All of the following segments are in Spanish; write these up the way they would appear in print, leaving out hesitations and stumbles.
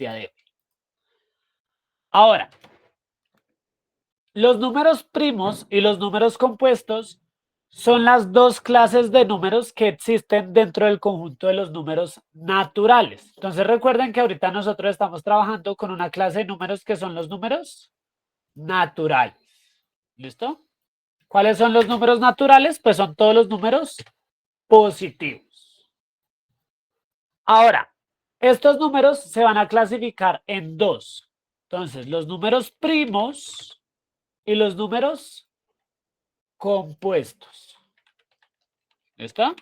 día de hoy. Ahora, los números primos y los números compuestos son las dos clases de números que existen dentro del conjunto de los números naturales. Entonces recuerden que ahorita nosotros estamos trabajando con una clase de números que son los números naturales. ¿Listo? ¿Cuáles son los números naturales? Pues son todos los números positivos. Ahora, estos números se van a clasificar en dos. Entonces, los números primos y los números compuestos. ¿Listo?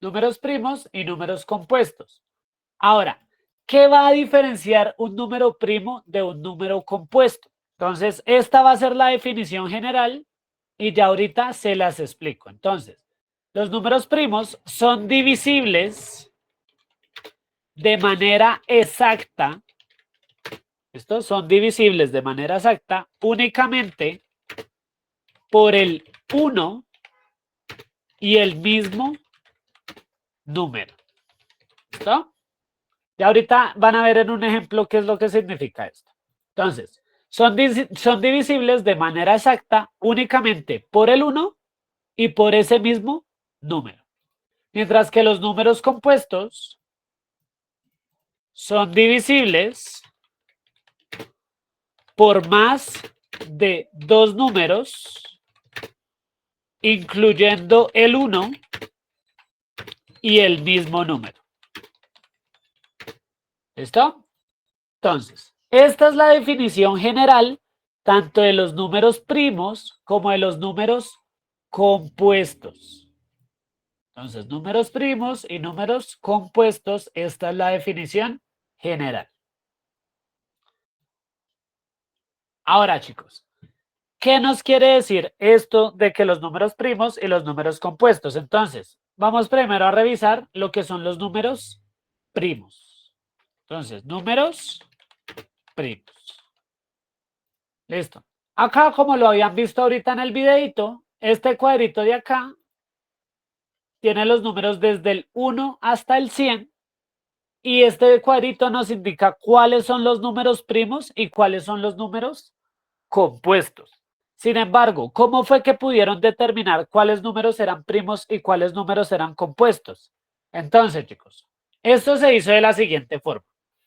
Números primos y números compuestos. Ahora, ¿qué va a diferenciar un número primo de un número compuesto? Entonces, esta va a ser la definición general y ya ahorita se las explico. Entonces, los números primos son divisibles de manera exacta. Estos son divisibles de manera exacta únicamente por el 1 y el mismo número. ¿Listo? Y ahorita van a ver en un ejemplo qué es lo que significa esto. Entonces, son divisibles de manera exacta únicamente por el 1 y por ese mismo número. Mientras que los números compuestos son divisibles por más de dos números, incluyendo el 1 y el mismo número. ¿Listo? Entonces, esta es la definición general tanto de los números primos como de los números compuestos. Entonces, números primos y números compuestos, esta es la definición general. Ahora, chicos, ¿qué nos quiere decir esto de que los números primos y los números compuestos? Entonces, vamos primero a revisar lo que son los números primos. Entonces, números primos. Listo. Acá, como lo habían visto ahorita en el videito, este cuadrito de acá tiene los números desde el 1 hasta el 100 y este cuadrito nos indica cuáles son los números primos y cuáles son los números compuestos. Sin embargo, ¿cómo fue que pudieron determinar cuáles números eran primos y cuáles números eran compuestos? Entonces, chicos, esto se hizo de la siguiente forma.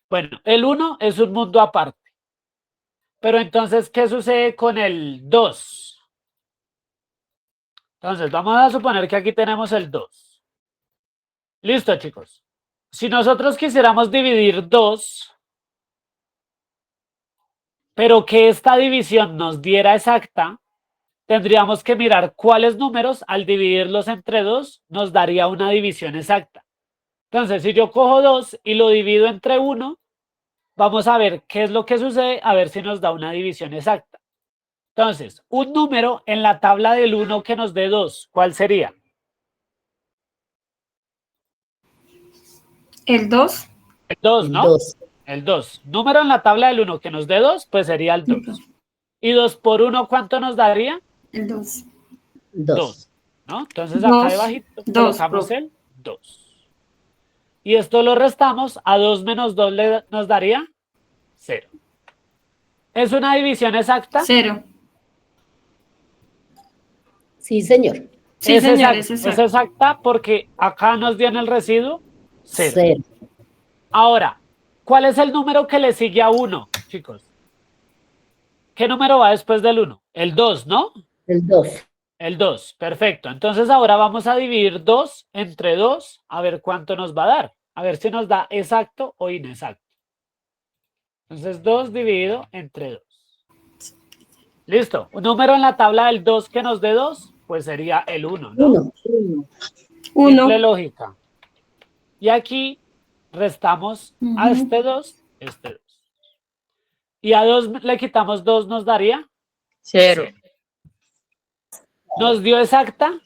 Bueno, el 1 es un mundo aparte. Pero entonces, ¿qué sucede con el 2? Entonces, vamos a suponer que aquí tenemos el 2. Listo, chicos. Si nosotros quisiéramos dividir 2, pero que esta división nos diera exacta, tendríamos que mirar cuáles números al dividirlos entre 2 nos daría una división exacta. Entonces, si yo cojo 2 y lo divido entre 1, vamos a ver qué es lo que sucede, a ver si nos da una división exacta. Entonces, un número en la tabla del 1 que nos dé 2, ¿cuál sería? El 2. El 2, El ¿no? 2. El 2. Número en la tabla del 1 que nos dé 2, pues sería el 2. ¿Y 2 por 1 cuánto nos daría? El 2. 2, ¿no? Entonces acá 2. debajito 2, colocamos profe. el 2. Y esto lo restamos, a 2 menos 2 nos daría 0. ¿Es una división exacta? 0. Sí, señor. Sí, señor, es exacto. Es exacta porque acá nos dio en el residuo 0. 0. Ahora, ¿cuál es el número que le sigue a 1, chicos? ¿Qué número va después del 1? El 2, ¿no? El 2. El 2, perfecto. Entonces ahora vamos a dividir 2 entre 2 a ver cuánto nos va a dar. A ver si nos da exacto o inexacto. Entonces 2 dividido entre 2. Listo. Un número en la tabla del 2 que nos dé 2, pues sería el 1, ¿no? 1. Simple 1. lógica. Y aquí restamos a este 2, este 2. Y a 2 le quitamos 2, nos daría 0. ¿Nos dio exacta?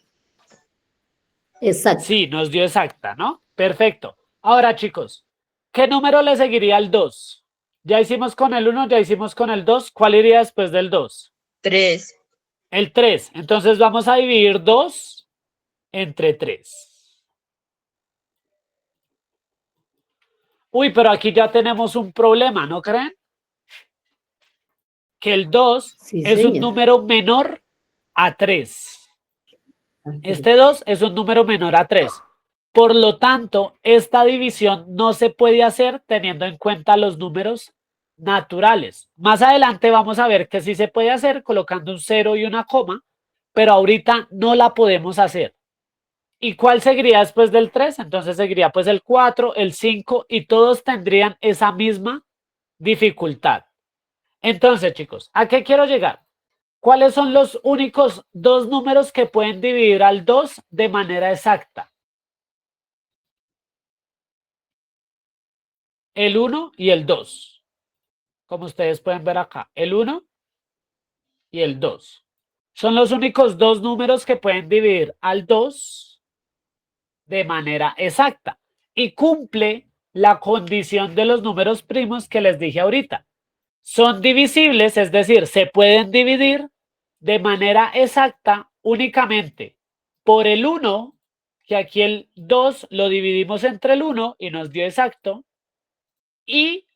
Exacto. Sí, nos dio exacta, ¿no? Perfecto. Ahora, chicos, ¿qué número le seguiría al 2? Ya hicimos con el 1, ya hicimos con el 2. ¿Cuál iría después del 2? 3. El 3. Entonces vamos a dividir 2 entre 3. Uy, pero aquí ya tenemos un problema, ¿no creen? Que el 2 Sí, es un señor. número menor a 3. Ok. Este 2 es un número menor a 3. Por lo tanto, esta división no se puede hacer teniendo en cuenta los números naturales. Más adelante vamos a ver que sí se puede hacer colocando un 0 y una coma, pero ahorita no la podemos hacer. ¿Y cuál seguiría después del 3? Entonces seguiría pues el 4, el 5 y todos tendrían esa misma dificultad. Entonces, chicos, ¿a qué quiero llegar? ¿Cuáles son los únicos dos números que pueden dividir al 2 de manera exacta? El 1 y el 2. Como ustedes pueden ver acá, el 1 y el 2. Son los únicos dos números que pueden dividir al 2 de manera exacta. Y cumple la condición de los números primos que les dije ahorita. Son divisibles, es decir, se pueden dividir de manera exacta únicamente por el 1, que aquí el 2 lo dividimos entre el 1 y nos dio exacto, y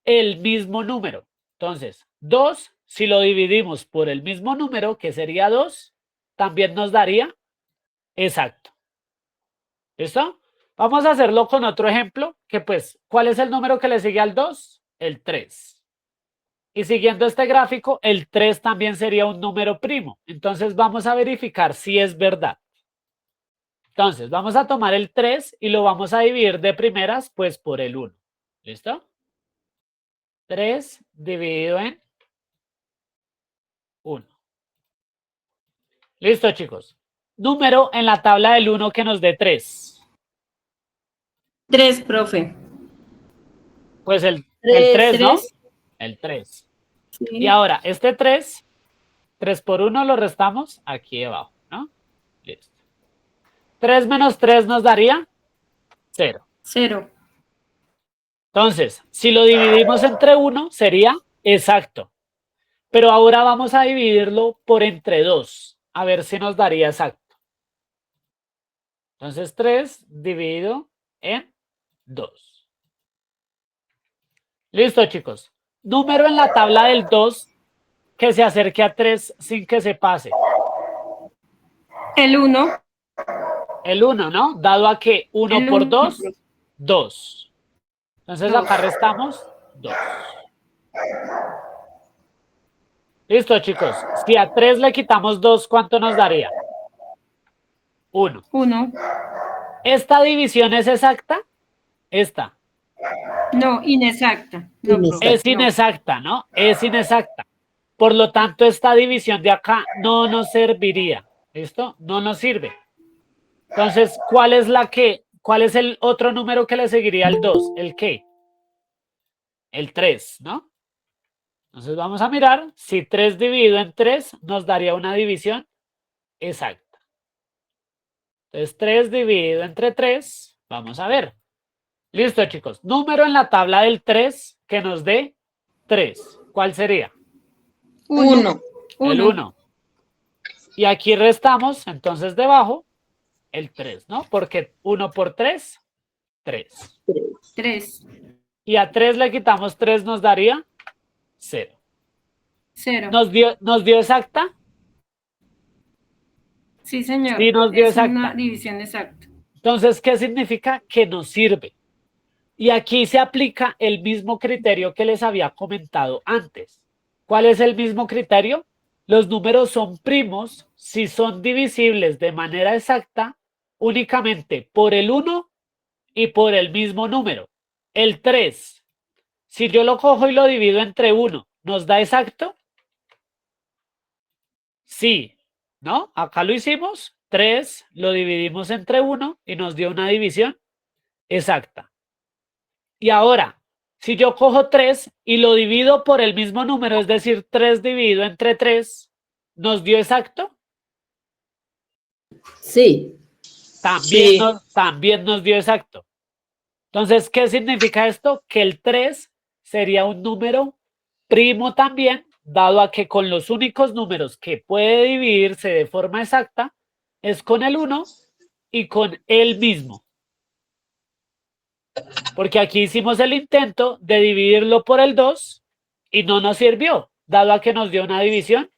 el mismo número. Entonces, 2, si lo dividimos por el mismo número, que sería 2, también nos daría exacto. ¿Listo? Vamos a hacerlo con otro ejemplo, que pues, ¿cuál es el número que le sigue al 2? El 3. Y siguiendo este gráfico, el 3 también sería un número primo. Entonces vamos a verificar si es verdad. Entonces vamos a tomar el 3 y lo vamos a dividir de primeras pues por el 1. ¿Listo? 3 dividido en 1. Listo, chicos. Número en la tabla del 1 que nos dé 3. 3, profe. Pues el 3. 3, ¿no? 3. El 3. Y Sí. ahora, este 3 por 1 lo restamos aquí debajo, ¿no? Listo. 3 menos 3 nos daría 0. 0. Entonces, si lo dividimos entre 1, sería exacto. Pero ahora vamos a dividirlo por entre 2. A ver si nos daría exacto. Entonces, 3 dividido en 2. Listo, chicos. Número en la tabla del 2 que se acerque a 3 sin que se pase. El 1. El 1, ¿no? Dado a que 1 El por 1, 2, profe. 2. Entonces 2. acá restamos 2. Listo, chicos. Si a 3 le quitamos 2, ¿cuánto nos daría? 1. 1. ¿Esta división es exacta? Esta. No, inexacta. No, profe. Es Inexacta. No. inexacta, ¿no? Es inexacta. Por lo tanto, esta división de acá no nos serviría. ¿Listo? No nos sirve. Entonces, ¿cuál es el otro número que le seguiría al 2? ¿El qué? El 3, ¿no? Entonces vamos a mirar si 3 dividido en 3 nos daría una división exacta. Entonces 3 dividido entre 3, vamos a ver. Listo, chicos. Número en la tabla del 3 que nos dé 3. ¿Cuál sería? 1. El 1. Y aquí restamos, entonces debajo, el 3, ¿no? Porque 1 por 3, 3. 3. Y a 3 le quitamos 3, nos daría 0. 0. ¿Nos dio exacta? Sí, señor. Sí, nos dio Es una exacta. división exacta. Entonces, ¿qué significa? Que nos sirve. Y aquí se aplica el mismo criterio que les había comentado antes. ¿Cuál es el mismo criterio? Los números son primos si son divisibles de manera exacta únicamente por el 1 y por el mismo número. El 3, si yo lo cojo y lo divido entre 1, ¿nos da exacto? Sí, ¿no? Acá lo hicimos. 3 lo dividimos entre 1 y nos dio una división exacta. Y ahora, si yo cojo 3 y lo divido por el mismo número, es decir, 3 dividido entre 3, ¿nos dio exacto? Sí. También, Sí. también nos dio exacto. Entonces, ¿qué significa esto? Que el 3 sería un número primo también, dado a que con los únicos números que puede dividirse de forma exacta es con el 1 y con el mismo. Porque aquí hicimos el intento de dividirlo por el 2 y no nos sirvió, dado a que nos dio una división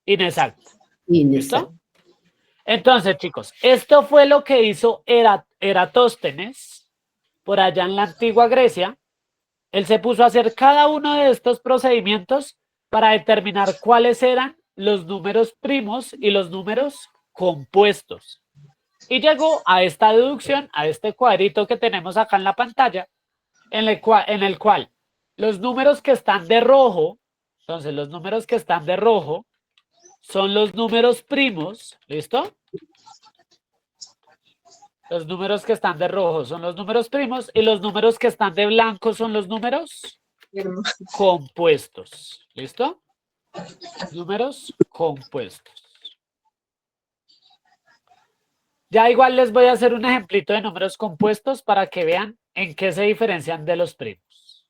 inexacta. Inexacto. ¿Listo? Entonces, chicos, esto fue lo que hizo Eratóstenes por allá en la antigua Grecia. Él se puso a hacer cada uno de estos procedimientos para determinar cuáles eran los números primos y los números compuestos. Y llegó a esta deducción, a este cuadrito que tenemos acá en la pantalla, en el cual los números que están de rojo, entonces los números que están de rojo son los números primos, ¿listo? Los números que están de rojo son los números primos y los números que están de blanco son los números compuestos, ¿listo? Números compuestos. Ya igual les voy a hacer un ejemplito de números compuestos para que vean en qué se diferencian de los primos.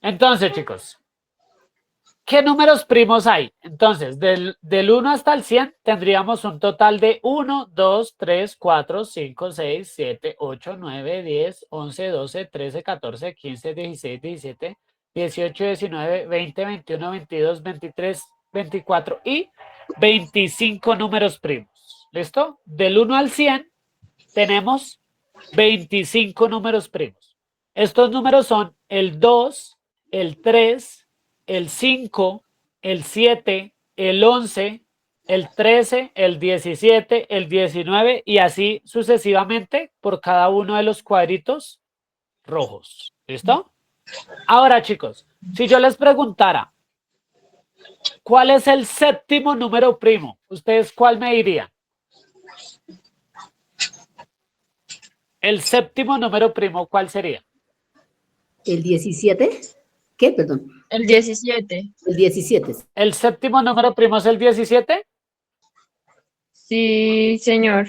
Entonces, chicos, ¿qué números primos hay? Entonces, del 1 hasta el 100 tendríamos un total de 1, 2, 3, 4, 5, 6, 7, 8, 9, 10, 11, 12, 13, 14, 15, 16, 17, 18, 19, 20, 21, 22, 23, 24 y 25 números primos. ¿Listo? Del 1 al 100 tenemos 25 números primos. Estos números son el 2, el 3, el 5, el 7, el 11, el 13, el 17, el 19 y así sucesivamente por cada uno de los cuadritos rojos. ¿Listo? Ahora, chicos, si yo les preguntara, ¿cuál es el séptimo número primo? ¿Ustedes cuál me dirían? El séptimo número primo, ¿cuál sería? ¿El 17? ¿Qué? Perdón. El 17. El 17. ¿El séptimo número primo es el 17? Sí, señor.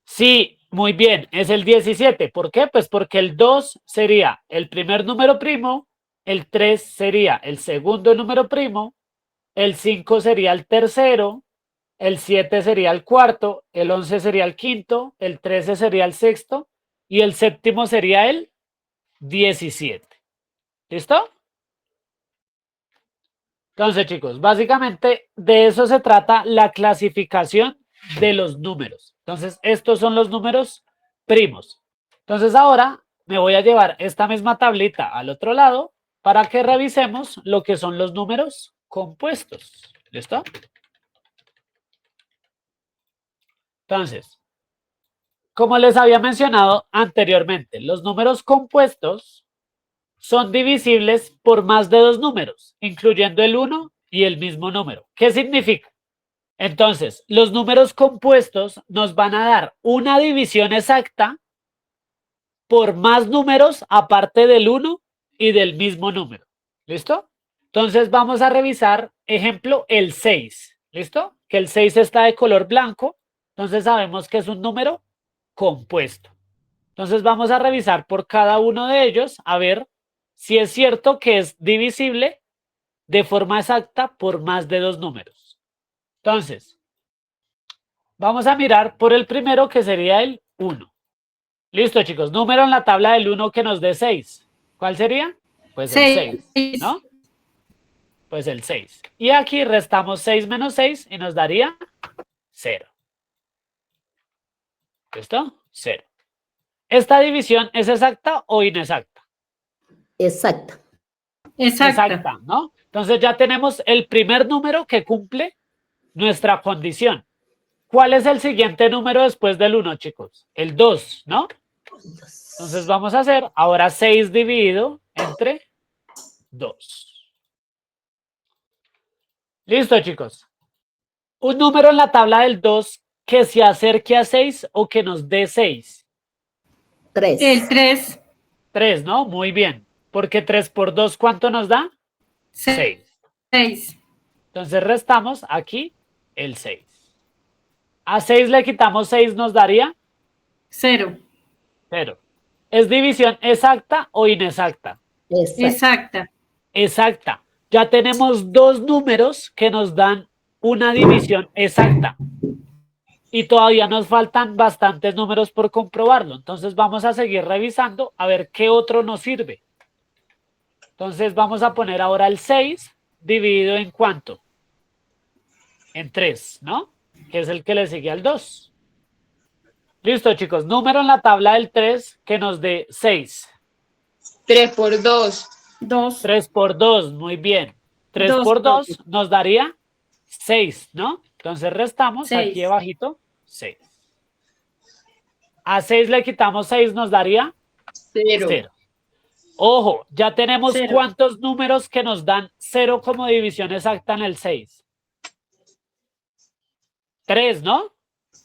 Sí, muy bien, es el 17. ¿Por qué? Pues porque el 2 sería el primer número primo, el 3 sería el segundo número primo, el 5 sería el tercero, el 7 sería el cuarto, el 11 sería el quinto, el 13 sería el sexto y el séptimo sería el 17. ¿Listo? Entonces, chicos, básicamente de eso se trata la clasificación de los números. Entonces, estos son los números primos. Entonces, ahora me voy a llevar esta misma tablita al otro lado para que revisemos lo que son los números compuestos. ¿Listo? Entonces, como les había mencionado anteriormente, los números compuestos son divisibles por más de dos números, incluyendo el 1 y el mismo número. ¿Qué significa? Entonces, los números compuestos nos van a dar una división exacta por más números aparte del 1 y del mismo número. ¿Listo? Entonces vamos a revisar, ejemplo, el 6. ¿Listo? Que el 6 está de color blanco, entonces sabemos que es un número compuesto. Entonces vamos a revisar por cada uno de ellos a ver si es cierto que es divisible de forma exacta por más de dos números. Entonces, vamos a mirar por el primero que sería el 1. Listo, chicos. Número en la tabla del 1 que nos dé 6. ¿Cuál sería? Pues el 6, ¿no? Pues el 6. Y aquí restamos 6 menos 6 y nos daría 0. ¿Listo? 0. ¿Esta división es exacta o inexacta? Exacta. Exacta. ¿No? Entonces ya tenemos el primer número que cumple nuestra condición. ¿Cuál es el siguiente número después del 1, chicos? El 2, ¿no? Entonces vamos a hacer ahora 6 dividido entre 2. Listo, chicos. Un número en la tabla del 2 que se acerque a 6 o que nos dé 6. 3. El 3. 3, ¿no? Muy bien. Porque 3 por 2, ¿cuánto nos da? 6. 6. Entonces restamos aquí el 6. A 6 le quitamos 6, nos daría 0. 0. ¿Es división exacta o inexacta? Exacta. Exacta. Ya tenemos dos números que nos dan una división exacta. y todavía nos faltan bastantes números por comprobarlo. Entonces vamos a seguir revisando a ver qué otro nos sirve. Entonces vamos a poner ahora el 6 dividido en ¿cuánto? En 3, ¿no? Que es el que le sigue al 2. Listo, chicos. Número en la tabla del 3 que nos dé 6. 3 por 2. 2. 3 por 2, muy bien. 3 Dos, por 2 profe. nos daría 6, ¿no? Entonces restamos aquí 6. abajito 6. A 6 le quitamos 6, nos daría 0. 0. Ojo, ya tenemos 0. cuántos números que nos dan 0 como división exacta en el 6. 3, ¿no?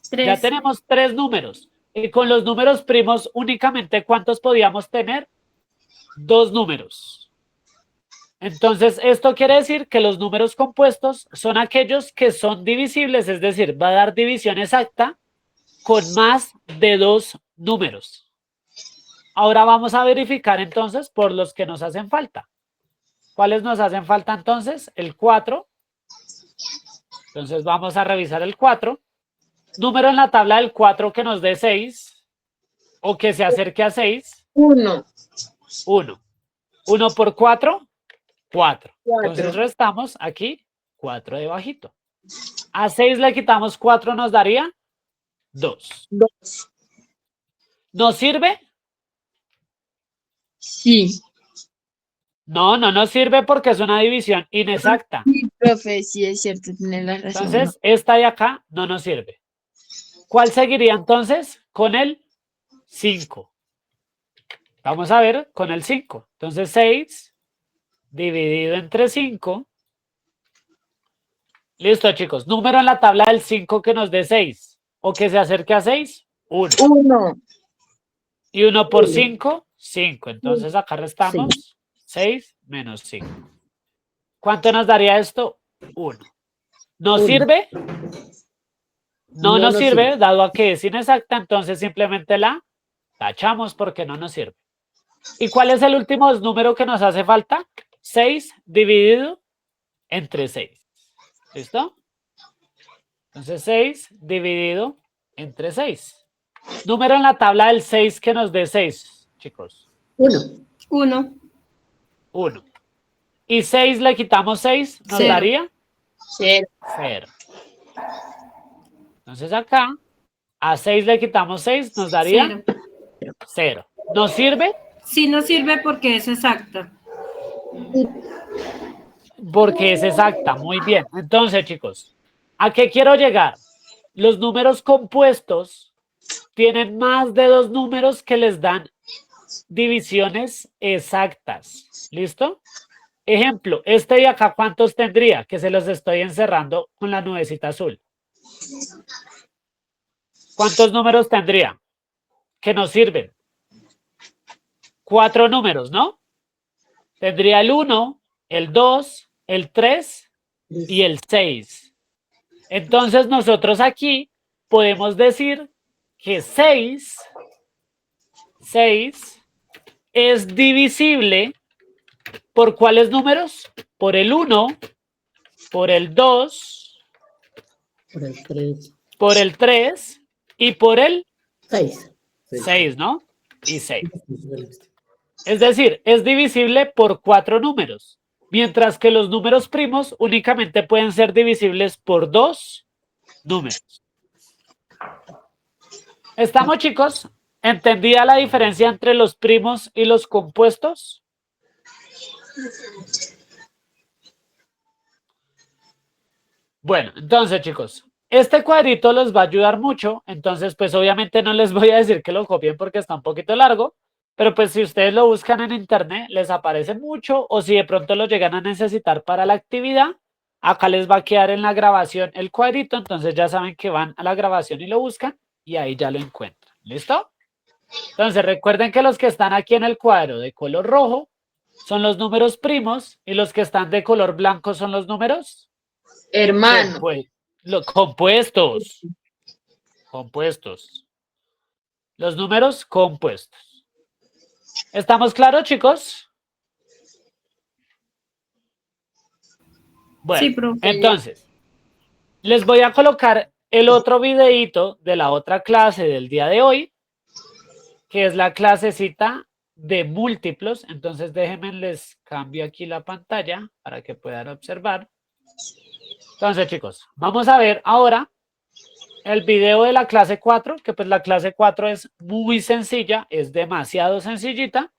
3. Ya tenemos 3 números. Y con los números primos únicamente ¿cuántos podíamos tener? 2 números. Entonces, esto quiere decir que los números compuestos son aquellos que son divisibles, es decir, va a dar división exacta con más de 2 números. Ahora vamos a verificar entonces por los que nos hacen falta. ¿Cuáles nos hacen falta entonces? El 4. Entonces vamos a revisar el 4. Número en la tabla del 4 que nos dé 6 o que se acerque a 6. 1. 1. 1 por 4, 4. 4. Entonces restamos aquí 4 debajito. A 6 le quitamos 4, nos daría 2. 2. ¿Nos sirve? Sí. No, no nos sirve porque es una división inexacta. Sí, profe, sí es cierto, tiene la razón. Entonces, esta de acá no nos sirve. ¿Cuál seguiría entonces? Con el 5. Vamos a ver con el 5. Entonces, 6 dividido entre 5. Listo, chicos. Número en la tabla del 5 que nos dé 6 o que se acerque a 6, 1. 1. Y 1 por 5, 5. Entonces, acá restamos Sí. 6 menos 5. ¿Cuánto nos daría esto? 1. ¿Nos Uno. sirve? No nos nos sirve, dado a que es inexacta, entonces simplemente la tachamos porque no nos sirve. ¿Y cuál es el último número que nos hace falta? 6 dividido entre 6. ¿Listo? Entonces 6 dividido entre 6. Número en la tabla del 6 que nos dé 6, chicos. 1. 1. 1. Y 6 le quitamos 6, nos 0. daría 0. 0. Entonces acá, a 6 le quitamos 6, nos daría 0. 0. ¿Nos sirve? Sí nos sirve porque es exacta. Porque es exacta, muy bien. Entonces, chicos, ¿a qué quiero llegar? Los números compuestos tienen más de 2 números que les dan divisiones exactas. ¿Listo? Ejemplo, este de acá, ¿cuántos tendría? Que se los estoy encerrando con la nubecita azul. ¿Cuántos números tendría? Que nos sirven. 4 números, ¿no? Tendría el 1, el 2, el 3 y el 6. Entonces nosotros aquí podemos decir que 6 es divisible ¿por cuáles números? Por el 1, por el 2, Por el 3. por el 3 y por el 6. 6, ¿no? Y 6. Es decir, es divisible por 4 números, mientras que los números primos únicamente pueden ser divisibles por 2 números. ¿Estamos, chicos? ¿Entendida la diferencia entre los primos y los compuestos? Bueno, entonces, chicos, este cuadrito les va a ayudar mucho, entonces, pues obviamente no les voy a decir que lo copien porque está un poquito largo, pero pues si ustedes lo buscan en internet, les aparece mucho, o si de pronto lo llegan a necesitar para la actividad, acá les va a quedar en la grabación el cuadrito, entonces ya saben que van a la grabación y lo buscan, y ahí ya lo encuentran. ¿Listo? Entonces, recuerden que los que están aquí en el cuadro de color rojo son los números primos, y los que están de color blanco son los números Hermano. compuestos. Compuestos. Los números compuestos. ¿Estamos claros, chicos? Bueno, Sí, profe. entonces, les voy a colocar el otro videíto de la otra clase del día de hoy, que es la clasecita de múltiplos. Entonces déjenme les cambio aquí la pantalla para que puedan observar. Entonces, chicos, vamos a ver ahora el video de la clase 4, que pues la clase 4 es muy sencilla, es demasiado sencillita.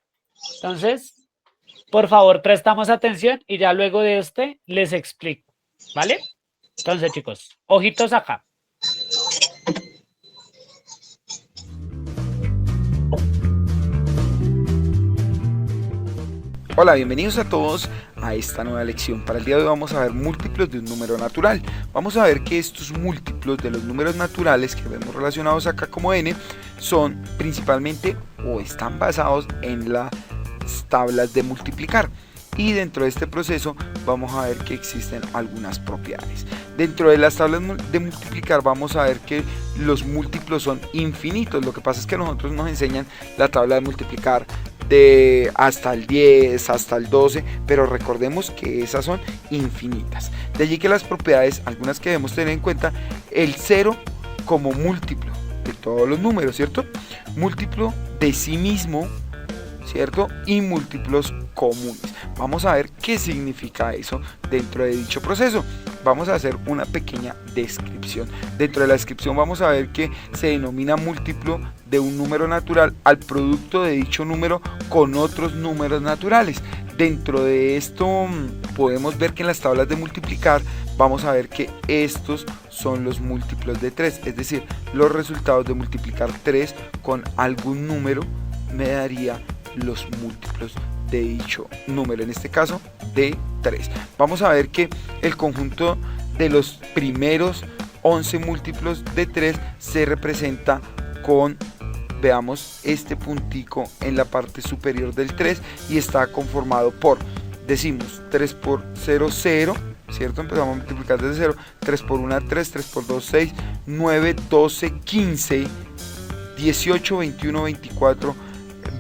Entonces, por favor, prestamos atención y ya luego de este les explico, ¿vale? Entonces, chicos, ojitos acá. Hola, bienvenidos a todos a esta nueva lección. Para el día de hoy vamos a ver múltiplos de un número natural. Vamos a ver que estos múltiplos de los números naturales que vemos relacionados acá como n son principalmente o están basados en las tablas de multiplicar. Y dentro de este proceso vamos a ver que existen algunas propiedades. Dentro de las tablas de multiplicar vamos a ver que los múltiplos son infinitos. Lo que pasa es que a nosotros nos enseñan la tabla de multiplicar de hasta el 10, hasta el 12, pero recordemos que esas son infinitas. De allí que las propiedades, algunas que debemos tener en cuenta, el 0 como múltiplo de todos los números, ¿cierto? Múltiplo de sí mismo, ¿cierto? Y múltiplos comunes. Vamos a ver qué significa eso dentro de dicho proceso. Vamos a hacer una pequeña descripción. Dentro de la descripción vamos a ver que se denomina múltiplo de un número natural al producto de dicho número con otros números naturales. Dentro de esto podemos ver que en las tablas de multiplicar vamos a ver que estos son los múltiplos de 3, es decir, los resultados de multiplicar 3 con algún número me daría los múltiplos de dicho número, en este caso de 3. Vamos a ver que el conjunto de los primeros 11 múltiplos de 3 se representa con, veamos, este puntico en la parte superior del 3 y está conformado por, decimos, 3 por 0, 0, ¿cierto? Empezamos a multiplicar desde 0, 3 por 1, 3, 3 por 2, 6, 9, 12, 15, 18, 21, 24,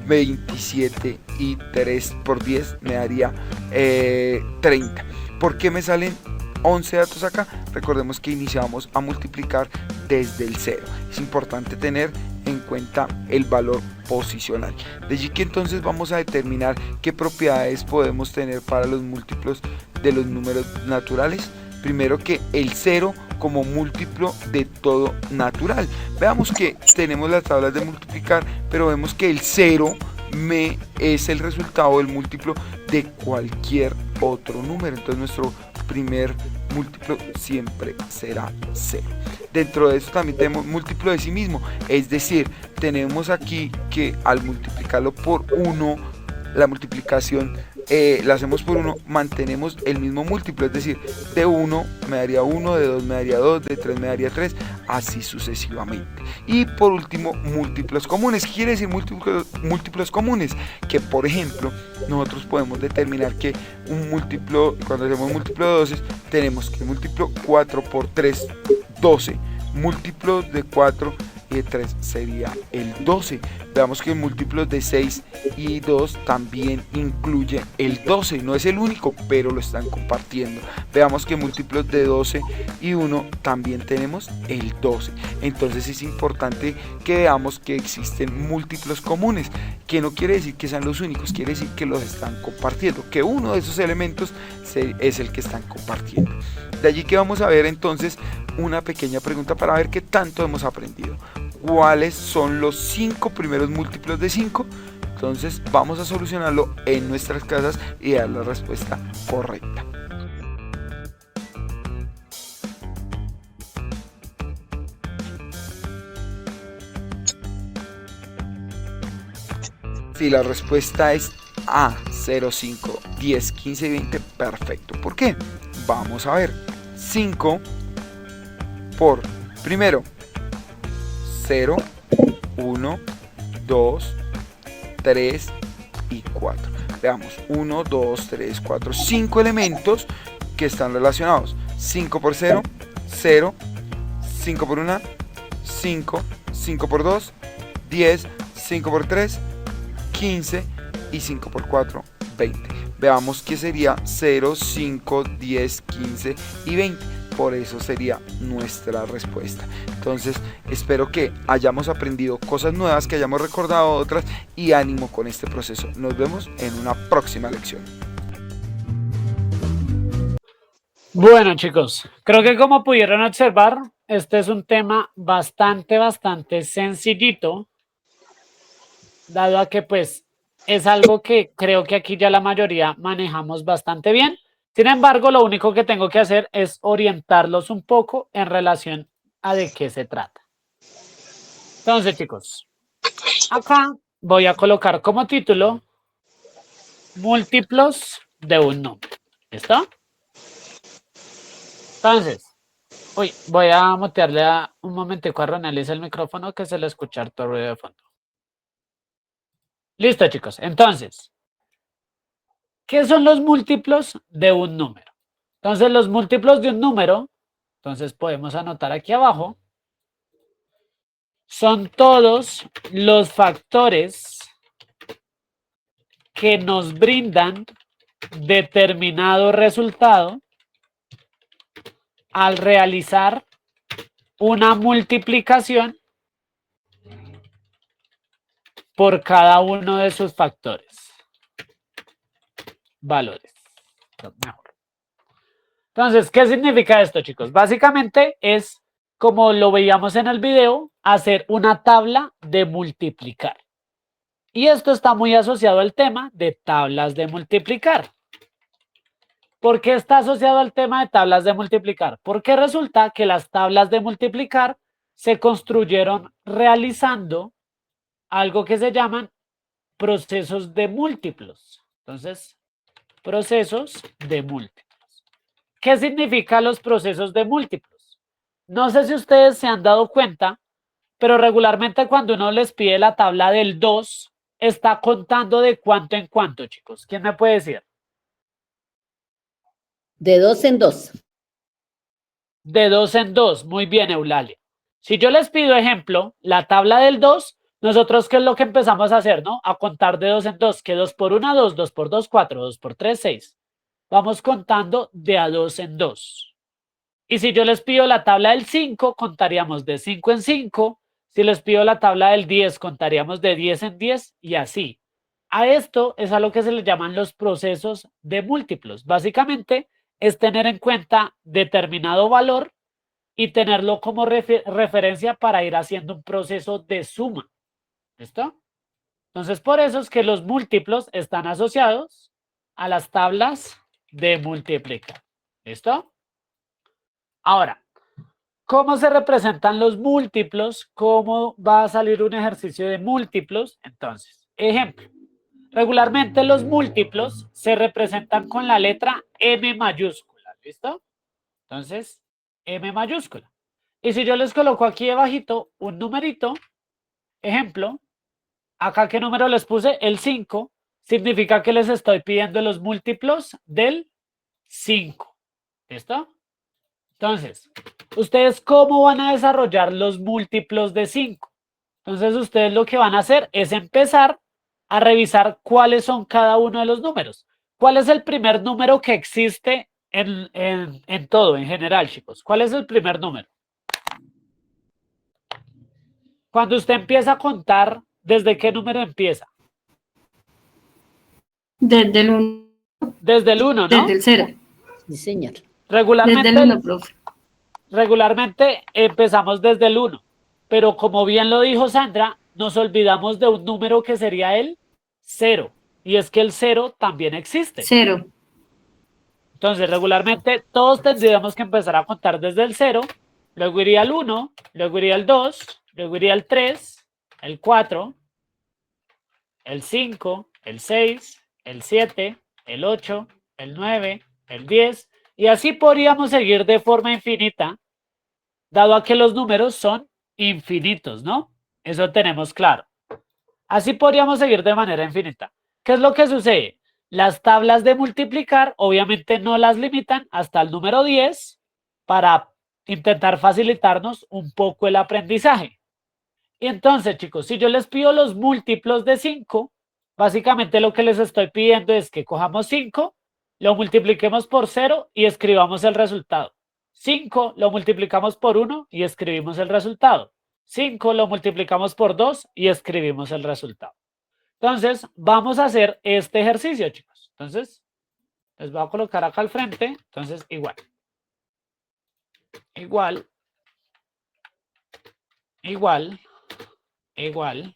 27 y 3 por 10 me daría 30. ¿Por qué me salen 11 datos acá? Recordemos que iniciamos a multiplicar desde el 0. Es importante tener en cuenta el valor posicional. De allí que entonces vamos a determinar qué propiedades podemos tener para los múltiplos de los números naturales. Primero que el 0 como múltiplo de todo natural. Veamos que tenemos las tablas de multiplicar, pero vemos que el 0 es el resultado del múltiplo de cualquier otro número. Entonces nuestro primer múltiplo siempre será 0. Dentro de esto también tenemos múltiplo de sí mismo, es decir, tenemos aquí que al multiplicarlo por 1, la multiplicación la hacemos por 1, mantenemos el mismo múltiplo, es decir, de 1 me daría 1, de 2 me daría 2, de 3 me daría 3, así sucesivamente. Y por último, múltiplos comunes. ¿Qué quiere decir múltiplos comunes? Que por ejemplo, nosotros podemos determinar que un múltiplo, cuando hacemos múltiplo de 12, tenemos que múltiplo 4 por 3, 12, múltiplo de 4 y de 3 sería el 12. Veamos que múltiplos de 6 y 2 también incluye el 12, no es el único, pero lo están compartiendo. Veamos que múltiplos de 12 y 1 también tenemos el 12. Entonces es importante que veamos que existen múltiplos comunes, que no quiere decir que sean los únicos, quiere decir que los están compartiendo, que uno de esos elementos es el que están compartiendo. De allí que vamos a ver entonces una pequeña pregunta para ver qué tanto hemos aprendido. ¿Cuáles son los 5 primeros múltiplos de 5? Entonces vamos a solucionarlo en nuestras casas y dar la respuesta correcta. Si la respuesta es A, 0, 5, 10, 15 y 20, perfecto. ¿Por qué? Vamos a ver. 5 por, primero, 0, 1, 2, 3 y 4. Veamos, 1, 2, 3, 4, 5 elementos que están relacionados. 5 por 0, 0, 5 por 1, 5, 5 por 2, 10, 5 por 3, 15 y 5 por 4, 20. Veamos que sería 0, 5, 10, 15 y 20. por eso sería nuestra respuesta. Entonces, espero que hayamos aprendido cosas nuevas, que hayamos recordado otras y ánimo con este proceso. Nos vemos en una próxima lección. Bueno, chicos, creo que como pudieron observar, este es un tema bastante sencillito, dado a que pues es algo que creo que aquí ya la mayoría manejamos bastante bien. Sin embargo, lo único que tengo que hacer es orientarlos un poco en relación a de qué se trata. Entonces, chicos, acá voy a colocar como título múltiplos de un número. ¿Listo? Entonces, voy a mutearle un momentico a Ronelis el micrófono que se le escucha harto ruido de fondo. Listo, chicos. Entonces, ¿qué son los múltiplos de un número? Entonces, los múltiplos de un número, entonces podemos anotar aquí abajo, son todos los factores que nos brindan determinado resultado al realizar una multiplicación por cada uno de sus factores. Valores. Entonces, ¿qué significa esto, chicos? Básicamente es, como lo veíamos en el video, hacer una tabla de multiplicar. Y esto está muy asociado al tema de tablas de multiplicar. ¿Por qué está asociado al tema de tablas de multiplicar? Porque resulta que las tablas de multiplicar se construyeron realizando algo que se llaman procesos de múltiplos. Entonces, procesos de múltiplos. ¿Qué significan los procesos de múltiplos? No sé si ustedes se han dado cuenta, pero regularmente cuando uno les pide la tabla del 2, está contando de cuánto en cuánto, chicos. ¿Quién me puede decir? De 2 en 2. De 2 en 2. Muy bien, Eulalia. Si yo les pido, ejemplo, la tabla del 2, nosotros, ¿qué es lo que empezamos a hacer, no? A contar de 2 en 2, que 2 por 1, 2, 2 por 2, 4, 2 por 3, 6. Vamos contando de a 2 en 2. Y si yo les pido la tabla del 5, contaríamos de 5 en 5. Si les pido la tabla del 10, contaríamos de 10 en 10 y así. A esto es a lo que se le llaman los procesos de múltiplos. Básicamente es tener en cuenta determinado valor y tenerlo como referencia para ir haciendo un proceso de suma. ¿Listo? Entonces, por eso es que los múltiplos están asociados a las tablas de multiplicar. ¿Listo? Ahora, ¿cómo se representan los múltiplos? ¿Cómo va a salir un ejercicio de múltiplos? Entonces, ejemplo. Regularmente los múltiplos se representan con la letra M mayúscula. ¿Listo? Entonces, M mayúscula. Y si yo les coloco aquí debajito un numerito, ejemplo, acá ¿qué número les puse? El 5, significa que les estoy pidiendo los múltiplos del 5. ¿Listo? Entonces, ¿ustedes cómo van a desarrollar los múltiplos de 5? Entonces, ustedes lo que van a hacer es empezar a revisar cuáles son cada uno de los números. ¿Cuál es el primer número que existe en todo, en general, chicos? ¿Cuál es el primer número? Cuando usted empieza a contar, ¿desde qué número empieza? Desde el 1. Desde el 1, ¿no? Desde el 0. Sí, señor. Regularmente, Desde el 1, profe. regularmente empezamos desde el 1, pero como bien lo dijo Sandra, nos olvidamos de un número que sería el 0, y es que el 0 también existe. 0. Entonces, regularmente todos tendríamos que empezar a contar desde el 0, luego iría el 1, luego iría el 2, luego iría el 3, el 4, el 5, el 6, el 7, el 8, el 9, el 10, y así podríamos seguir de forma infinita, dado a que los números son infinitos, ¿no? Eso tenemos claro. Así podríamos seguir de manera infinita. ¿Qué es lo que sucede? Las tablas de multiplicar obviamente no las limitan hasta el número 10 para intentar facilitarnos un poco el aprendizaje. Y entonces, chicos, si yo les pido los múltiplos de 5, básicamente lo que les estoy pidiendo es que cojamos 5, lo multipliquemos por 0 y escribamos el resultado. 5 lo multiplicamos por 1 y escribimos el resultado. 5 lo multiplicamos por 2 y escribimos el resultado. Entonces, vamos a hacer este ejercicio, chicos. Entonces, les voy a colocar acá al frente. Entonces, igual. Igual. Igual. Igual.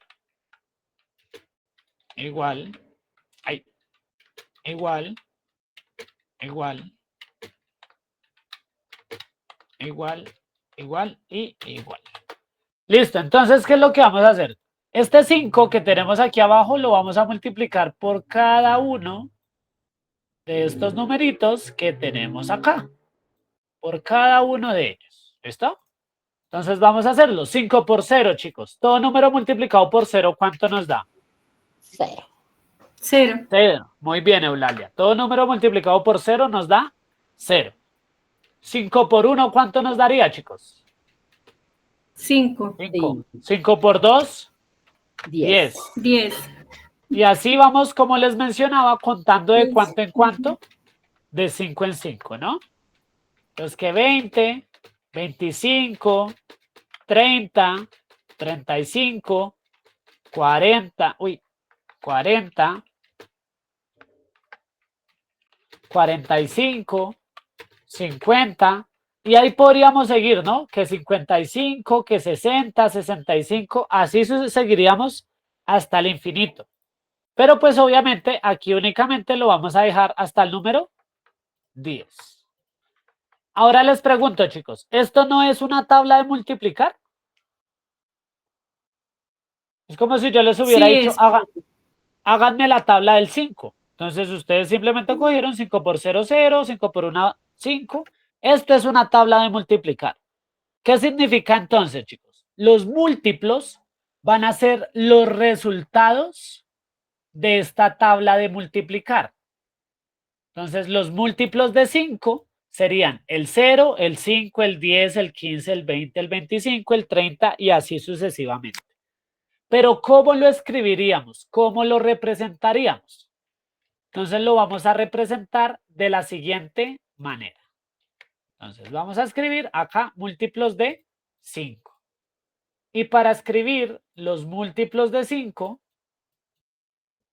Igual. Ahí. Igual. Igual. Igual. Igual y igual. Listo. Entonces, ¿qué es lo que vamos a hacer? Este 5 que tenemos aquí abajo lo vamos a multiplicar por cada uno de estos numeritos que tenemos acá. Por cada uno de ellos. ¿Listo? Entonces vamos a hacerlo. 5 por 0, chicos. Todo número multiplicado por 0, ¿cuánto nos da? 0. 0. 0. Muy bien, Eulalia. Todo número multiplicado por 0 nos da 0. 5 por 1, ¿cuánto nos daría, chicos? 5. 5. 5 por 2, 10. 10. Y así vamos, como les mencionaba, contando de cuánto en cuánto, de 5 en 5, ¿no? Entonces que 20, 25, 30, 35, 40, 40, 45, 50, y ahí podríamos seguir, ¿no? Que 55, que 60, 65, así seguiríamos hasta el infinito. Pero pues obviamente aquí únicamente lo vamos a dejar hasta el número 10. Ahora les pregunto, chicos, ¿esto no es una tabla de multiplicar? Es como si yo les hubiera Sí, dicho, es. háganme la tabla del 5. Entonces ustedes simplemente cogieron 5 por 0, 0, 5 por 1, 5. Esto es una tabla de multiplicar. ¿Qué significa entonces, chicos? Los múltiplos van a ser los resultados de esta tabla de multiplicar. Entonces, los múltiplos de 5 serían el 0, el 5, el 10, el 15, el 20, el 25, el 30 y así sucesivamente. Pero ¿cómo lo escribiríamos? ¿Cómo lo representaríamos? Entonces, lo vamos a representar de la siguiente manera. Entonces, vamos a escribir acá múltiplos de 5. Y para escribir los múltiplos de 5,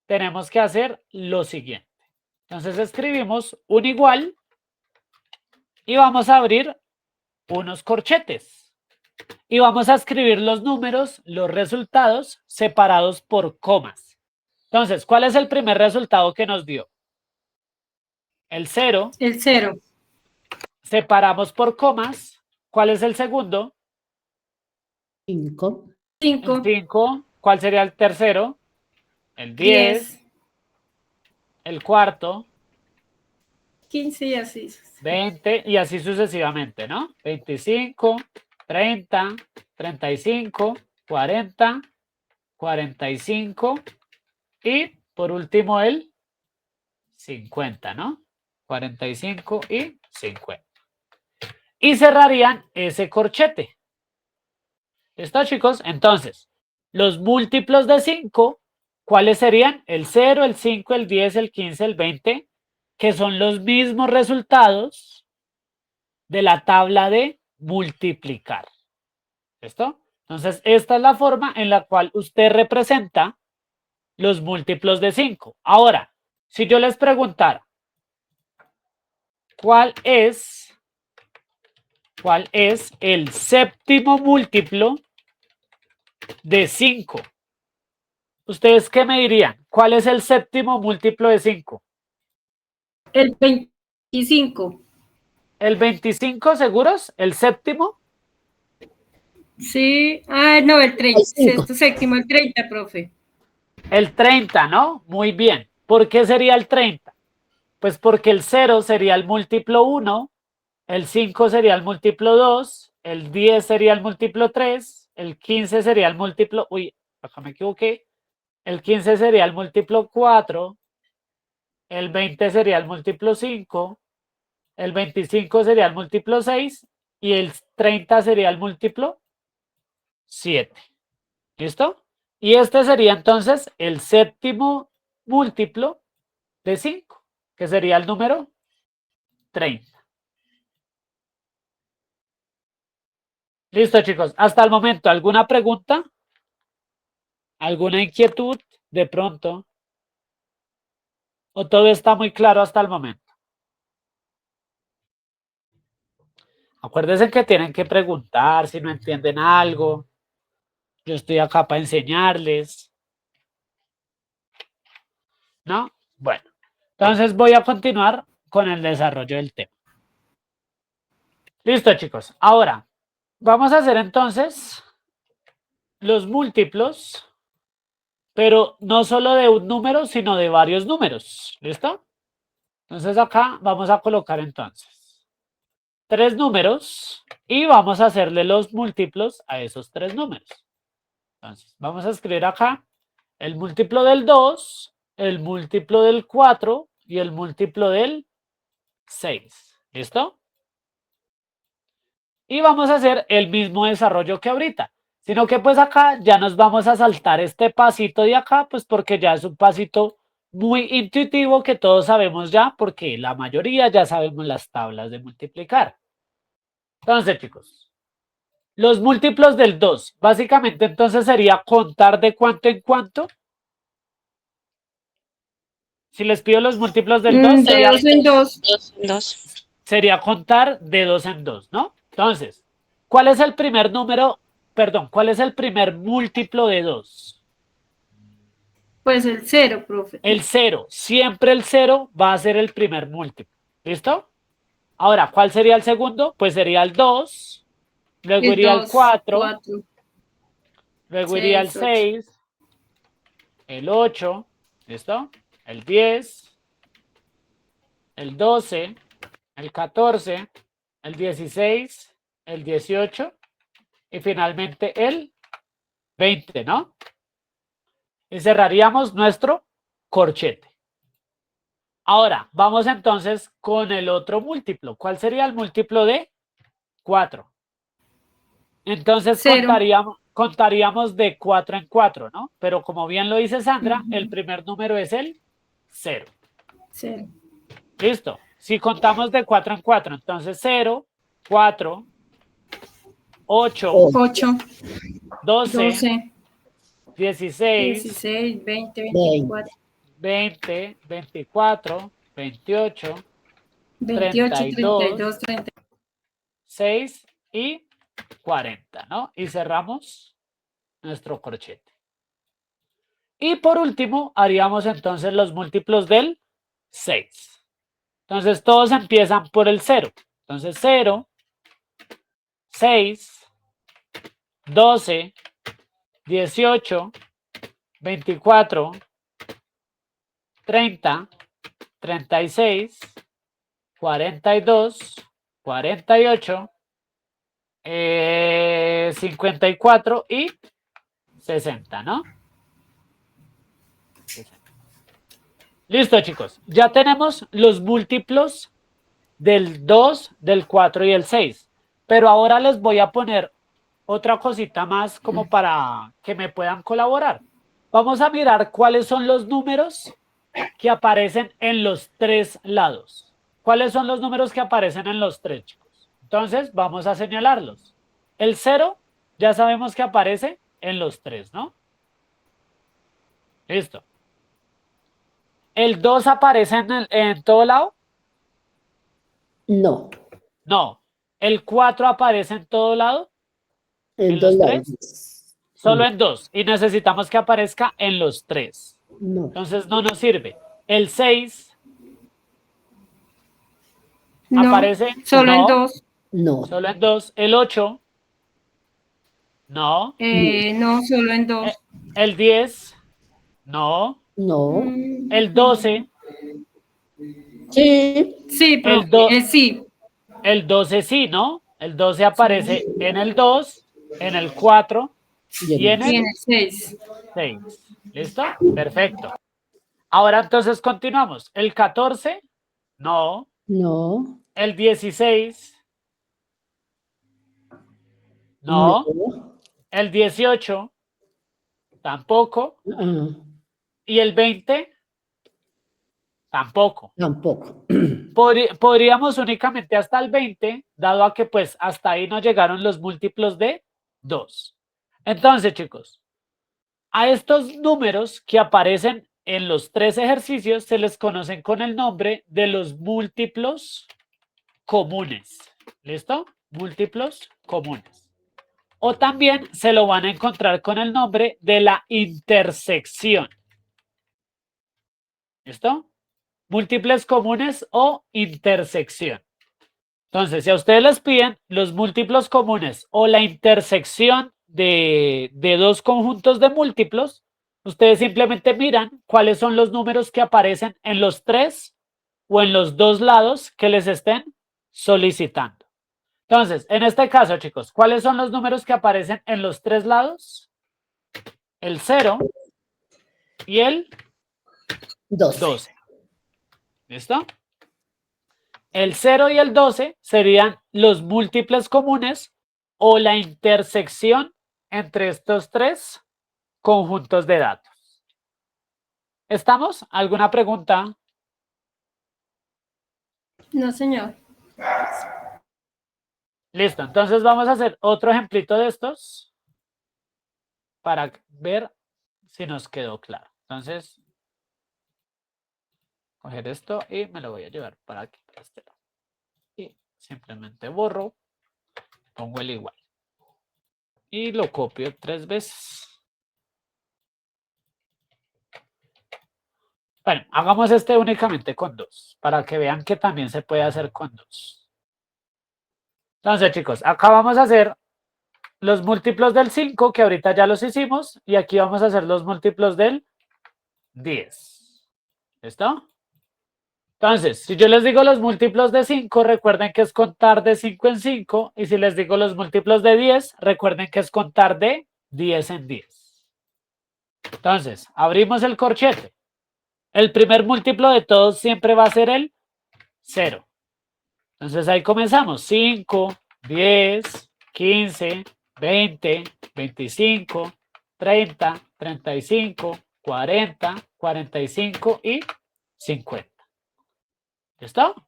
tenemos que hacer lo siguiente. Entonces, escribimos un igual y vamos a abrir unos corchetes. Y vamos a escribir los números, los resultados, separados por comas. Entonces, ¿cuál es el primer resultado que nos dio? El 0. El 0. Separamos por comas. ¿Cuál es el segundo? 5. 5. El 5. ¿Cuál sería el tercero? El 10. 10. El cuarto. 15 y así. 20 y así sucesivamente, ¿no? 25, 30, 35, 40, 45 y por último el 50, ¿no? 45 y 50. Y cerrarían ese corchete. ¿Listo, chicos? Entonces, los múltiplos de 5, ¿cuáles serían? El 0, el 5, el 10, el 15, el 20, que son los mismos resultados de la tabla de multiplicar. ¿Listo? Entonces, esta es la forma en la cual usted representa los múltiplos de 5. Ahora, si yo les preguntara, ¿cuál es el séptimo múltiplo de 5? ¿Ustedes qué me dirían? ¿Cuál es el séptimo múltiplo de 5? El 25. ¿El 25 seguros? ¿El séptimo? Sí. Ah, no, el 30. 35. Sexto, séptimo, el 30, profe. El 30, ¿no? Muy bien. ¿Por qué sería el 30? Pues porque el 0 sería el múltiplo 1, el 5 sería el múltiplo 2, el 10 sería el múltiplo 3, el 15 sería el múltiplo... Uy, acá me equivoqué. El 15 sería el múltiplo 4, el 20 sería el múltiplo 5, el 25 sería el múltiplo 6 y el 30 sería el múltiplo 7. ¿Listo? Y este sería entonces el séptimo múltiplo de 5, que sería el número 30. Listo, chicos. Hasta el momento, ¿alguna pregunta? ¿Alguna inquietud de pronto? ¿O todo está muy claro hasta el momento? Acuérdense que tienen que preguntar si no entienden algo. Yo estoy acá para enseñarles. ¿No? Bueno, entonces voy a continuar con el desarrollo del tema. Listo, chicos. Ahora, vamos a hacer entonces los múltiplos, pero no solo de un número, sino de varios números. ¿Listo? Entonces acá vamos a colocar entonces 3 números y vamos a hacerle los múltiplos a esos 3 números. Entonces, vamos a escribir acá el múltiplo del 2, el múltiplo del 4 y el múltiplo del 6. ¿Listo? Y vamos a hacer el mismo desarrollo que ahorita. Sino que pues acá ya nos vamos a saltar este pasito de acá, pues porque ya es un pasito muy intuitivo que todos sabemos ya, porque la mayoría ya sabemos las tablas de multiplicar. Entonces, chicos, los múltiplos del 2, básicamente entonces sería contar de cuánto en cuánto. Si les pido los múltiplos del 2, De 2 en 2. 2. sería contar de 2 en 2, ¿no? Entonces, ¿cuál es el primer número? Perdón, ¿cuál es el primer múltiplo de 2? Pues el 0, profe. El 0. Siempre el 0 va a ser el primer múltiplo. ¿Listo? Ahora, ¿cuál sería el segundo? Pues sería el 2. Luego iría el 4. Luego iría el 6. El 8. ¿Listo? El 10. El 12. El 14. El 16. El 18. Y finalmente el 20, ¿no? Y cerraríamos nuestro corchete. Ahora, vamos entonces con el otro múltiplo. ¿Cuál sería el múltiplo de 4? Entonces 0. contaríamos de 4 en 4, ¿no? Pero como bien lo dice Sandra, el primer número es el 0. 0. Listo. Si contamos de 4 en 4, entonces 0, 4, 8, 8, 12, 12, 16, 16, 20, 24, 20, 24, 28, 28, 32, 32, 30. 6 y 40, ¿no? Y cerramos nuestro corchete. Y por último, haríamos entonces los múltiplos del 6. Entonces, todos empiezan por el 0. Entonces, 0, 6, 12, 18, 24, 30, 36, 42, 48, 54 y 60, ¿no? 60. Listo, chicos. Ya tenemos los múltiplos del 2, del 4 y el 6. Pero ahora les voy a poner otra cosita más como para que me puedan colaborar. Vamos a mirar cuáles son los números que aparecen en los 3 lados. ¿Cuáles son los números que aparecen en los 3, chicos? Entonces, vamos a señalarlos. El 0 ya sabemos que aparece en los 3, ¿no? Listo. ¿El 2 aparece en todo lado? No, No. ¿El 4 aparece en todo lado? en ¿En dos los lados. 3? Solo No. en 2. Y necesitamos que aparezca en los 3. No, Entonces no nos sirve. El 6 No, aparece. solo en No, 2. no, solo en 2. El 8. No. No, solo en 2. El 10. No. no. El 12. Sí, Sí, El, profe, sí. el 12 sí, ¿no? El 12 aparece en el 2, en el 4 y en Y en el el 6. 6. ¿Listo? Perfecto. Ahora entonces continuamos. El 14, no. no, El 16, no. no. El 18, tampoco. Ah, Y el 20, Tampoco. Tampoco. Podríamos únicamente hasta el 20, dado a que pues hasta ahí no llegaron los múltiplos de 2. Entonces, chicos, a estos números que aparecen en los 3 ejercicios se les conocen con el nombre de los múltiplos comunes. ¿Listo? Múltiplos comunes. O también se lo van a encontrar con el nombre de la intersección. ¿Listo? Múltiples comunes o intersección. Entonces, si a ustedes les piden los múltiplos comunes o la intersección de dos conjuntos de múltiplos, ustedes simplemente miran cuáles son los números que aparecen en los 3 o en los 2 lados que les estén solicitando. Entonces, en este caso, chicos, ¿cuáles son los números que aparecen en los 3 lados? El 0 y el 12. ¿Listo? El 0 y el 12 serían los múltiples comunes o la intersección entre estos 3 conjuntos de datos. ¿Estamos? ¿Alguna pregunta? No, señor. Listo, entonces vamos a hacer otro ejemplito de estos para ver si nos quedó claro. Entonces, coger esto y me lo voy a llevar para aquí, para este lado. Y simplemente borro, pongo el igual. Y lo copio 3 veces. Bueno, hagamos este únicamente con 2, para que vean que también se puede hacer con 2. Entonces, chicos, acá vamos a hacer los múltiplos del 5, que ahorita ya los hicimos, y aquí vamos a hacer los múltiplos del 10. ¿Listo? Entonces, si yo les digo los múltiplos de 5, recuerden que es contar de 5 en 5, y si les digo los múltiplos de 10, recuerden que es contar de 10 en 10. Entonces, abrimos el corchete. El primer múltiplo de todos siempre va a ser el 0. Entonces ahí comenzamos. 5, 10, 15, 20, 25, 30, 35, 40, 45 y 50. ¿Listo?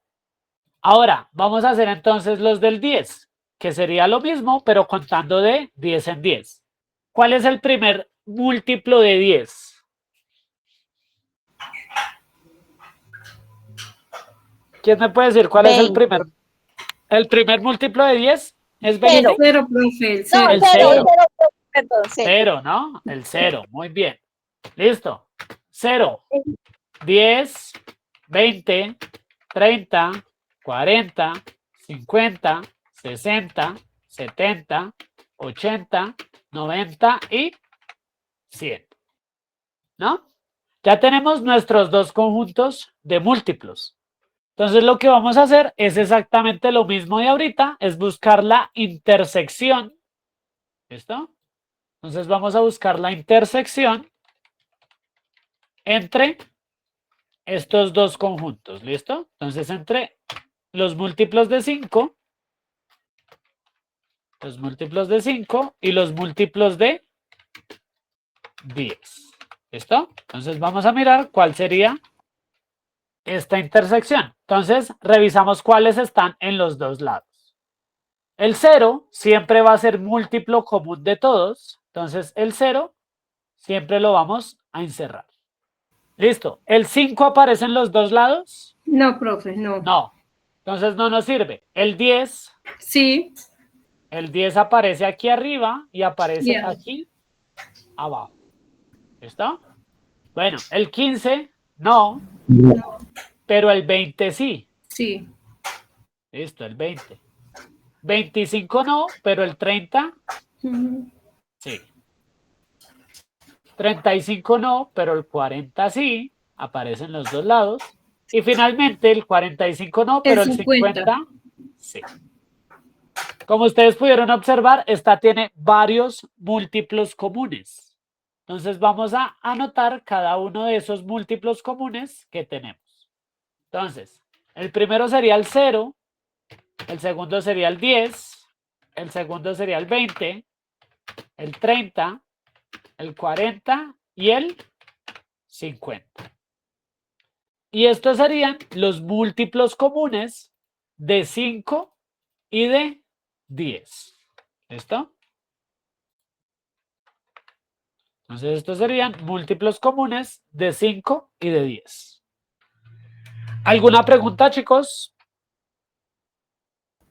Ahora, vamos a hacer entonces los del 10, que sería lo mismo, pero contando de 10 en 10. ¿Cuál es el primer múltiplo de 10? ¿Quién me puede decir cuál es el 20. primer? El primer múltiplo de 10 es 20. Cero, profe, el No, cero. El cero, cero. perdón, cero. 0, ¿no? El 0. Muy bien. Listo. 0, 10, 20, 30, 40, 50, 60, 70, 80, 90 y 100. ¿No? Ya tenemos nuestros dos conjuntos de múltiplos. Entonces lo que vamos a hacer es exactamente lo mismo de ahorita, es buscar la intersección. ¿Listo? Entonces vamos a buscar la intersección entre estos dos conjuntos. ¿Listo? Entonces entre los múltiplos de 5, y los múltiplos de 10. ¿Listo? Entonces vamos a mirar cuál sería esta intersección. Entonces, revisamos cuáles están en los dos lados. El 0 siempre va a ser múltiplo común de todos. Entonces, el 0 siempre lo vamos a encerrar. ¿Listo? ¿El 5 aparece en los dos lados? No, profe, no. No. Entonces, no nos sirve. El 10, Sí, el 10 aparece aquí arriba y aparece Ya. aquí abajo. ¿Listo? Bueno, el 15, no. Pero el 20 sí. sí. Listo, el 20. 25 no, pero el 30 Ujú. sí. 35 no, pero el 40 sí. Aparece en los dos lados. Y finalmente el 45 no, pero el 50 sí. Como ustedes pudieron observar, esta tiene varios múltiplos comunes. Entonces vamos a anotar cada uno de esos múltiplos comunes que tenemos. Entonces, el primero sería el 0, el segundo sería el 10, el segundo sería el 20, el 30, el 40 y el 50. Y estos serían los múltiplos comunes de 5 y de 10. ¿Listo? Entonces, estos serían múltiplos comunes de 5 y de 10. ¿Alguna pregunta, chicos?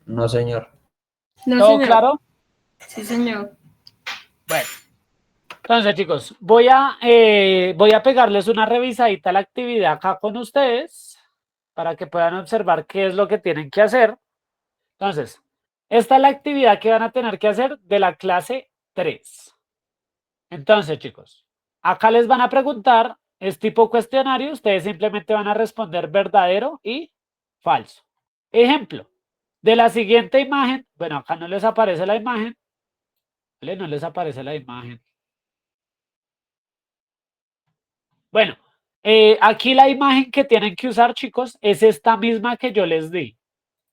No, señor. No, ¿Todo señor. claro? Sí, señor. Bueno. Entonces, chicos, voy a pegarles una revisadita a la actividad acá con ustedes para que puedan observar qué es lo que tienen que hacer. Entonces, esta es la actividad que van a tener que hacer de la clase 3. Entonces, chicos, acá les van a preguntar, es tipo cuestionario, ustedes simplemente van a responder verdadero y falso. Ejemplo, de la siguiente imagen, bueno, acá no les aparece la imagen, ¿vale? No les aparece la imagen. Bueno, aquí la imagen que tienen que usar, chicos, es esta misma que yo les di.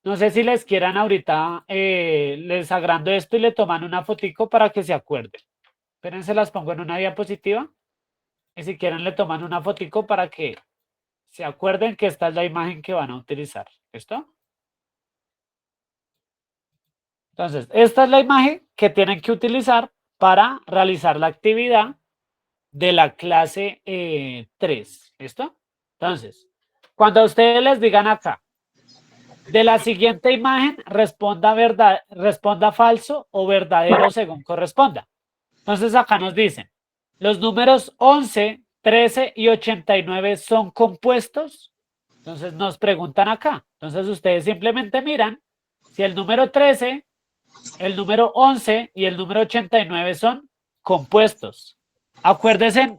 No sé si les quieran ahorita, les agrando esto y le toman una fotico para que se acuerden. Espérense, las pongo en una diapositiva. Y si quieren le toman una fotico para que se acuerden que esta es la imagen que van a utilizar. ¿Listo? Entonces, esta es la imagen que tienen que utilizar para realizar la actividad de la clase 3. ¿Listo? Entonces, cuando ustedes les digan acá, de la siguiente imagen, responda falso o verdadero según corresponda. Entonces, acá nos dicen, los números 11, 13 y 89 son compuestos. Entonces, nos preguntan acá. Entonces, ustedes simplemente miran si el número 13, el número 11 y el número 89 son compuestos. Acuérdense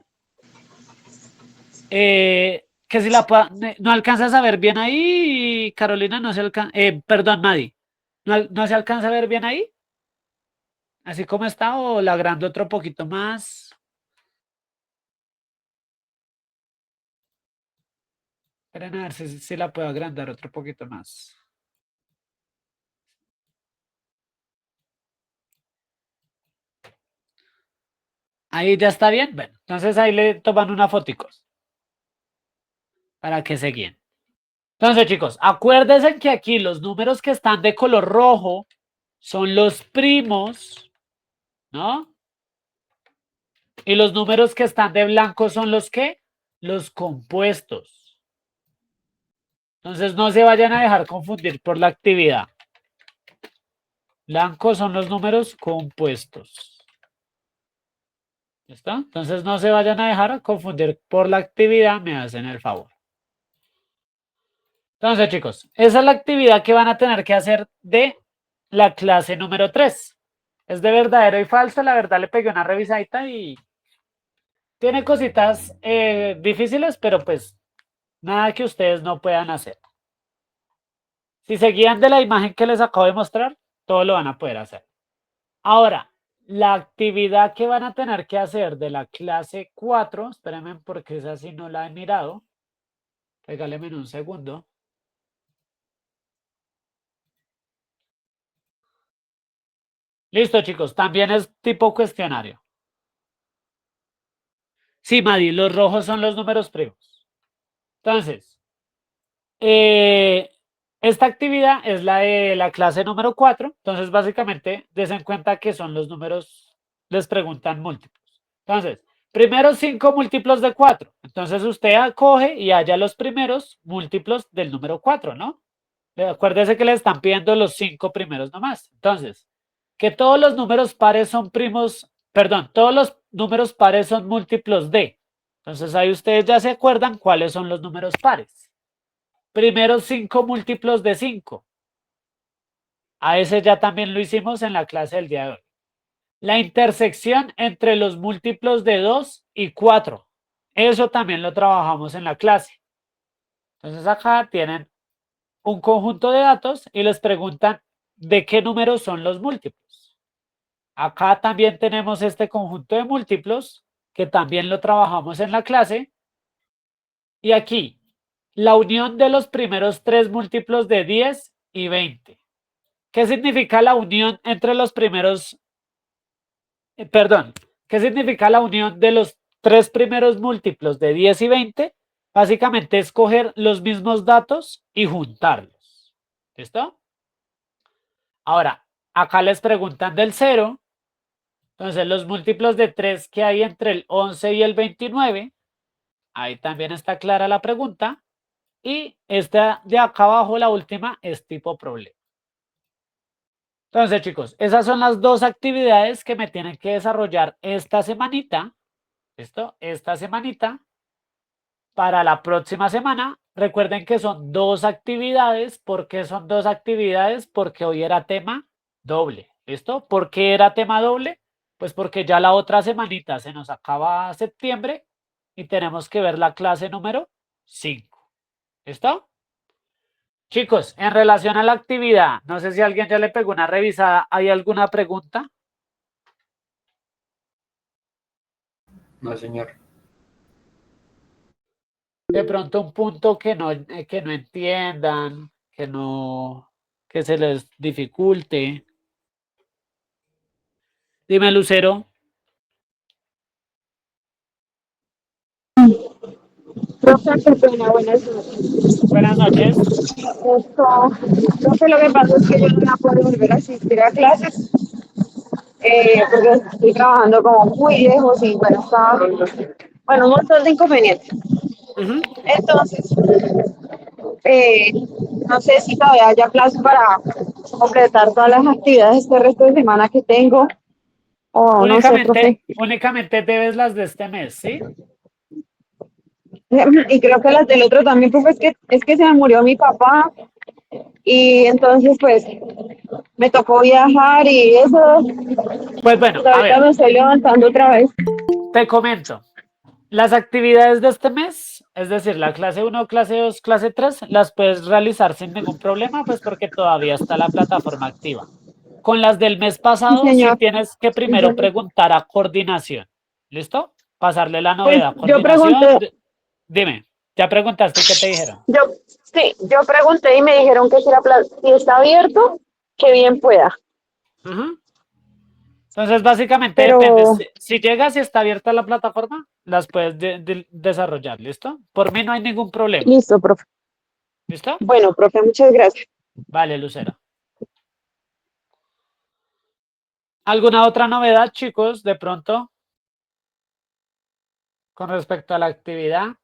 que si no alcanzas a ver bien ahí, Carolina, no se alcanza, perdón, Madi, no se alcanza a ver bien ahí, así como está, o la agrando otro poquito más. Esperen a ver si la puedo agrandar otro poquito más. Ahí ya está bien. Bueno, entonces ahí le toman una fotico para que se guíen. Entonces, chicos, acuérdense que aquí los números que están de color rojo son los primos, ¿no? Y los números que están de blanco son los ¿qué? Los compuestos. Entonces, no se vayan a dejar confundir por la actividad. Blancos son los números compuestos. ¿Listo? Entonces, no se vayan a dejar confundir por la actividad, me hacen el favor. Entonces, chicos, esa es la actividad que van a tener que hacer de la clase número 3. Es de verdadero y falso. La verdad le pegué una revisadita y tiene cositas difíciles, pero pues nada que ustedes no puedan hacer. Si se guían de la imagen que les acabo de mostrar, todo lo van a poder hacer. Ahora, la actividad que van a tener que hacer de la clase 4, espérenme porque esa sí no la he mirado. Regálenme un segundo. Listo, chicos, también es tipo cuestionario. Sí, Madi, los rojos son los números primos. Entonces, esta actividad es la de la clase número 4. Entonces, básicamente, des en cuenta que son los números, les preguntan múltiplos. Entonces, primeros 5 múltiplos de 4. Entonces, usted coge y halla los primeros múltiplos del número 4, ¿no? Acuérdese que le están pidiendo los 5 primeros nomás. Entonces, que todos los números pares son primos, perdón, todos los números pares son múltiplos de. Entonces, ahí ustedes ya se acuerdan cuáles son los números pares. Primeros 5 múltiplos de 5. A ese ya también lo hicimos en la clase del día de hoy. La intersección entre los múltiplos de 2 y 4. Eso también lo trabajamos en la clase. Entonces, acá tienen un conjunto de datos y les preguntan de qué números son los múltiplos. Acá también tenemos este conjunto de múltiplos que también lo trabajamos en la clase. Y aquí, la unión de los primeros 3 múltiplos de 10 y 20. ¿Qué significa la unión entre los primeros, perdón, qué significa la unión de los 3 primeros múltiplos de 10 y 20? Básicamente es coger los mismos datos y juntarlos. ¿Listo? Ahora, acá les preguntan del 0. Entonces, los múltiplos de 3 que hay entre el 11 y el 29. Ahí también está clara la pregunta. Y esta de acá abajo, la última, es tipo problema. Entonces, chicos, esas son las dos actividades que me tienen que desarrollar esta semanita. ¿Listo? Esta semanita. Para la próxima semana, recuerden que son dos actividades. ¿Por qué son dos actividades? Porque hoy era tema doble. ¿Listo? ¿Por qué era tema doble? Pues porque ya la otra semanita se nos acaba septiembre y tenemos que ver la clase número 5. ¿Listo? Chicos, en relación a la actividad, no sé si alguien ya le pegó una revisada. ¿Hay alguna pregunta? No, señor. De pronto un punto que no entiendan, que se les dificulte. Dime, Lucero. Profe, qué pena, buenas noches. Buenas noches. Profe, lo que pasa es que yo no voy a poder volver a asistir a clases porque estoy trabajando como muy lejos y bueno, un montón de inconvenientes. Ujú. Entonces, eh, no sé si todavía haya plazo para completar todas las actividades este resto de semana que tengo o no sé, profe. Únicamente debes las de este mes, ¿sí? Y creo que las del otro también, profe, es que se me murió mi papá y entonces pues me tocó viajar y eso. Pues bueno, Pues a ahorita ver, me estoy levantando otra vez. te comento. Las actividades de este mes, es decir, la clase 1, clase 2, clase 3, las puedes realizar sin ningún problema, pues porque todavía está la plataforma activa. Con las del mes Sí, pasado, sí señor. tienes que primero preguntar a coordinación. ¿Listo? Pasarle la Pues novedad a yo coordinación. pregunté, Dime, ¿ya preguntaste y qué te dijeron? yo pregunté y me dijeron que si está abierto, que bien pueda. Ujú. Entonces, básicamente depende. Pero Si llegas y está abierta la plataforma, las puedes desarrollar. ¿Listo? Por mí no hay ningún problema. listo, profe. ¿Listo? Bueno, profe, muchas gracias. Vale, Lucero. ¿Alguna otra novedad, chicos, de pronto, con respecto a la actividad?